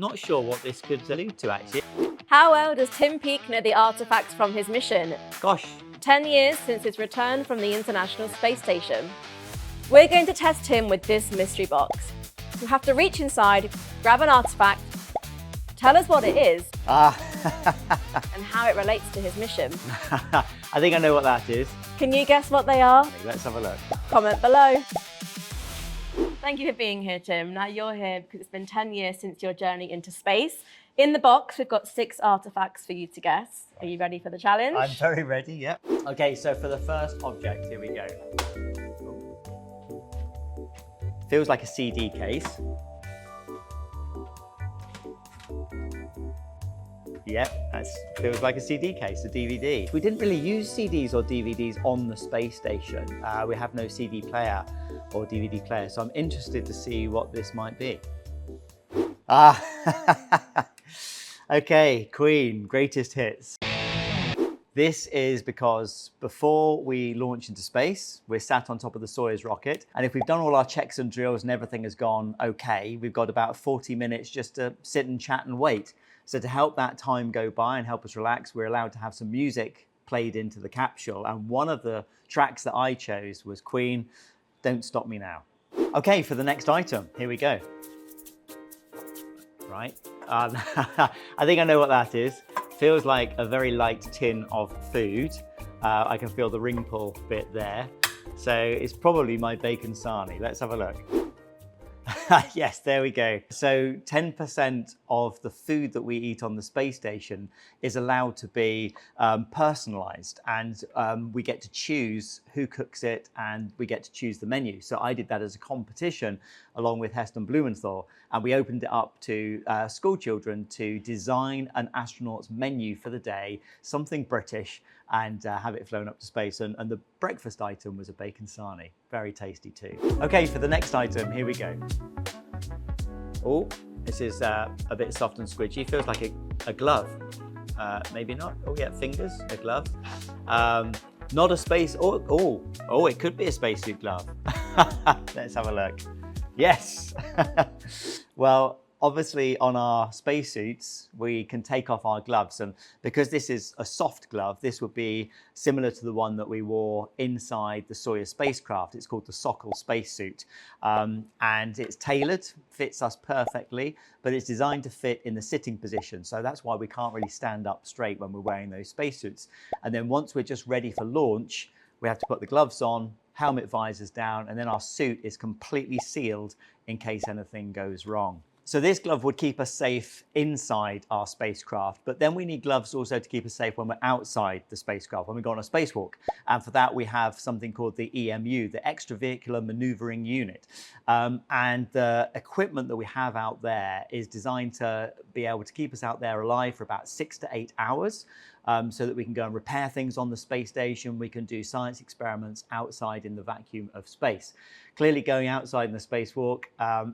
not sure what this could allude to, actually. How well does Tim Peake know the artifacts from his mission? Gosh. 10 years since his return from the International Space Station. We're going to test him with this mystery box. You have to reach inside, grab an artifact, tell us what it is, and how it relates to his mission. I think I know what that is. Can you guess what they are? Let's have a look. Comment below. Thank you for being here, Tim. Now you're here because it's been 10 years since your journey into space. In the box, we've got 6 artifacts for you to guess. Are you ready for the challenge? I'm very ready, yep. Okay, so for the first object, here we go. Feels like a CD case. Yep, that feels like a CD case, a DVD. We didn't really use CDs or DVDs on the space station. We have no CD player or DVD player, so I'm interested to see what this might be. Okay, Queen, greatest hits. This is because before we launch into space, we're sat on top of the Soyuz rocket. And if we've done all our checks and drills and everything has gone okay, we've got about 40 minutes just to sit and chat and wait. So to help that time go by and help us relax, we're allowed to have some music played into the capsule. And one of the tracks that I chose was Queen, Don't Stop Me Now. Okay, for the next item, here we go. Right, I think I know what that is. Feels like a very light tin of food. I can feel the ring pull bit there. So it's probably my bacon sarnie. Let's have a look. Yes, there we go. So 10% of the food that we eat on the space station is allowed to be personalized, and we get to choose who cooks it and we get to choose the menu. So I did that as a competition along with Heston Blumenthal, and we opened it up to school children to design an astronaut's menu for the day, something British, and have it flown up to space. And the breakfast item was a bacon sarnie. Very tasty too. Okay, for the next item, here we go. Oh, this is a bit soft and squidgy. Feels like a glove. Maybe not. Oh yeah, fingers, a glove. Not a space, oh, it could be a spacesuit glove. Let's have a look. Yes. Well, obviously on our spacesuits, we can take off our gloves, and because this is a soft glove, this would be similar to the one that we wore inside the Soyuz spacecraft. It's called the Sokol spacesuit, and it's tailored, fits us perfectly, but it's designed to fit in the sitting position. So that's why we can't really stand up straight when we're wearing those spacesuits. And then once we're just ready for launch, we have to put the gloves on, helmet visors down, and then our suit is completely sealed in case anything goes wrong. So this glove would keep us safe inside our spacecraft, but then we need gloves also to keep us safe when we're outside the spacecraft, when we go on a spacewalk. And for that, we have something called the EMU, the Extravehicular Maneuvering Unit. And the equipment that we have out there is designed to be able to keep us out there alive for about 6 to 8 hours. So that we can go and repair things on the space station. We can do science experiments outside in the vacuum of space. Clearly going outside in the spacewalk,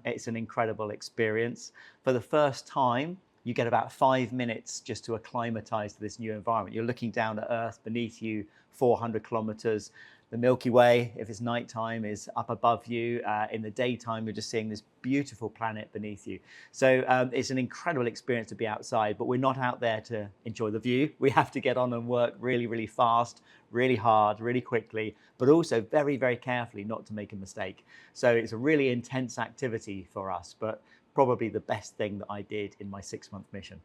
it's an incredible experience. For the first time, you get about 5 minutes just to acclimatize to this new environment. You're looking down at Earth, beneath you, 400 kilometers. The Milky Way, if it's nighttime, is up above you. In the daytime, you're just seeing this beautiful planet beneath you. So it's an incredible experience to be outside, but we're not out there to enjoy the view. We have to get on and work really, really fast, really hard, really quickly, but also very, very carefully not to make a mistake. So it's a really intense activity for us, but probably the best thing that I did in my 6-month mission.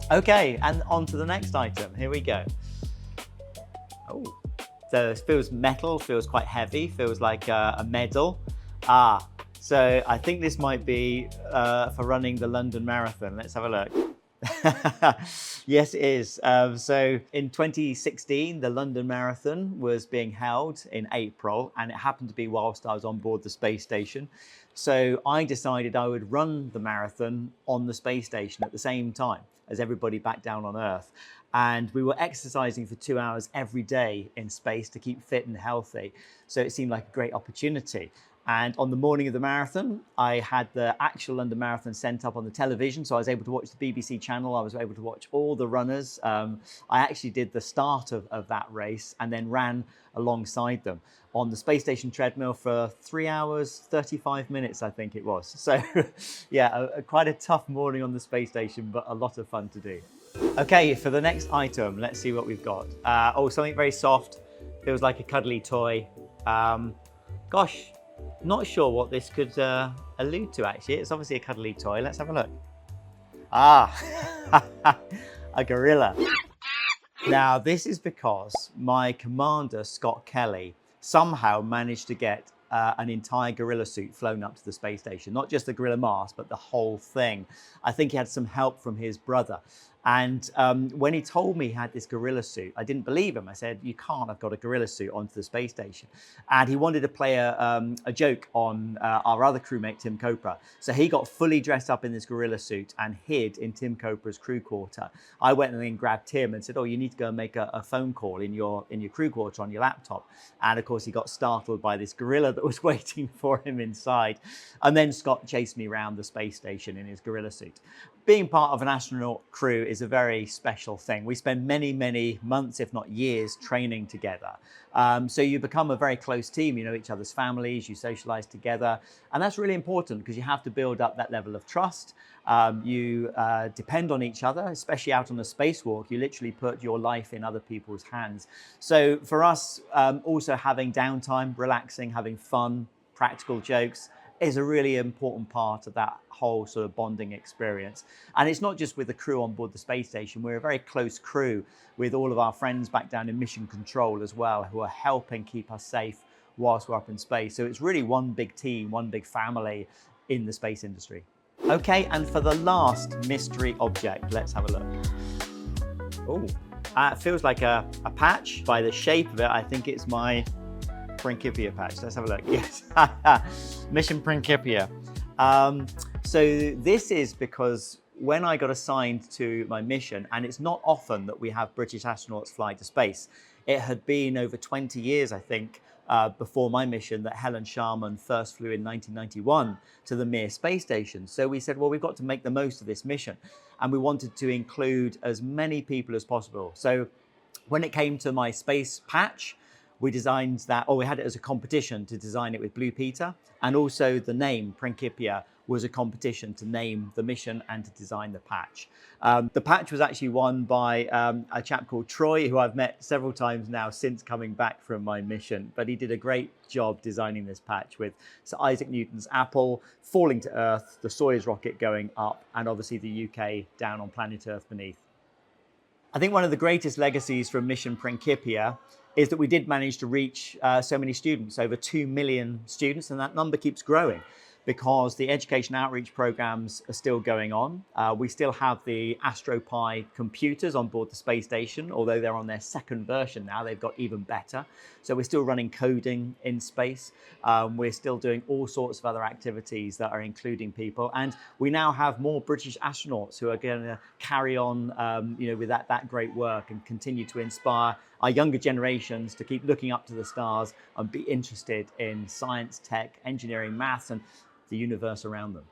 Okay, and on to the next item. Here we go. Oh. So it feels metal, feels quite heavy, feels like a medal. So I think this might be for running the London Marathon. Let's have a look. Yes, it is. So in 2016, the London Marathon was being held in April, and it happened to be whilst I was on board the space station. So I decided I would run the marathon on the space station at the same time as everybody back down on Earth. And we were exercising for 2 hours every day in space to keep fit and healthy. So it seemed like a great opportunity. And on the morning of the marathon, I had the actual London Marathon sent up on the television. So I was able to watch the BBC channel. I was able to watch all the runners. I actually did the start of that race and then ran alongside them on the space station treadmill for 3 hours, 35 minutes, I think it was. So yeah, quite a tough morning on the space station, but a lot of fun to do. Okay, for the next item, let's see what we've got. Oh, something very soft. Feels like a cuddly toy. Gosh, not sure what this could allude to actually. It's obviously a cuddly toy. Let's have a look. Ah, a gorilla. Now, this is because my commander, Scott Kelly, somehow managed to get an entire gorilla suit flown up to the space station. Not just the gorilla mask, but the whole thing. I think he had some help from his brother. And when he told me he had this gorilla suit, I didn't believe him. I said, you can't have got a gorilla suit onto the space station. And he wanted to play a joke on our other crewmate, Tim Copra. So he got fully dressed up in this gorilla suit and hid in Tim Copra's crew quarter. I went and then grabbed Tim and said, oh, you need to go and make a phone call in your crew quarter on your laptop. And of course, he got startled by this gorilla that was waiting for him inside. And then Scott chased me around the space station in his gorilla suit. Being part of an astronaut crew is a very special thing. We spend many, many months, if not years, training together. So you become a very close team. You know each other's families, you socialize together. And that's really important because you have to build up that level of trust. You depend on each other, especially out on a spacewalk. You literally put your life in other people's hands. So for us, also having downtime, relaxing, having fun, practical jokes is a really important part of that whole sort of bonding experience. And it's not just with the crew on board the space station. We're a very close crew with all of our friends back down in mission control as well, who are helping keep us safe whilst we're up in space. So it's really one big team, one big family in the space industry. Okay, and for the last mystery object, let's have a look. Oh, it feels like a patch. By the shape of it, I think it's my Principia patch. Let's have a look. Yes, Mission Principia. So this is because when I got assigned to my mission, and it's not often that we have British astronauts fly to space. It had been over 20 years, I think, before my mission that Helen Sharman first flew in 1991 to the Mir space station. So we said, well, we've got to make the most of this mission. And we wanted to include as many people as possible. So when it came to my space patch, we designed that, or we had it as a competition to design it with Blue Peter. And also the name Principia was a competition to name the mission and to design the patch. The patch was actually won by a chap called Troy, who I've met several times now since coming back from my mission. But he did a great job designing this patch with Sir Isaac Newton's apple falling to Earth, the Soyuz rocket going up, and obviously the UK down on planet Earth beneath. I think one of the greatest legacies from Mission Principia is that we did manage to reach so many students, over 2 million students, and that number keeps growing because the education outreach programs are still going on. We still have the AstroPi computers on board the space station, although they're on their second version now, they've got even better. So we're still running coding in space. We're still doing all sorts of other activities that are including people. And we now have more British astronauts who are going to carry on with that great work and continue to inspire our younger generations to keep looking up to the stars and be interested in science, tech, engineering, maths, and the universe around them.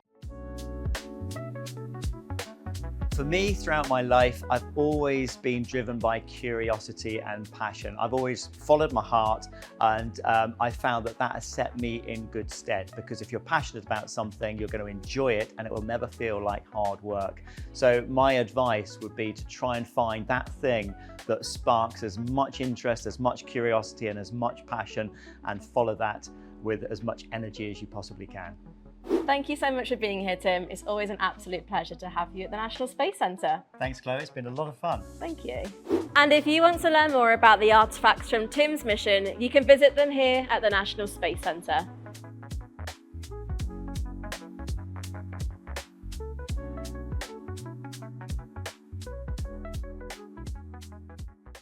For me, throughout my life, I've always been driven by curiosity and passion. I've always followed my heart, and I found that has set me in good stead, because if you're passionate about something, you're going to enjoy it and it will never feel like hard work. So my advice would be to try and find that thing that sparks as much interest, as much curiosity and as much passion, and follow that with as much energy as you possibly can. Thank you so much for being here, Tim. It's always an absolute pleasure to have you at the National Space Centre. Thanks, Chloe. It's been a lot of fun. Thank you. And if you want to learn more about the artefacts from Tim's mission, you can visit them here at the National Space Centre.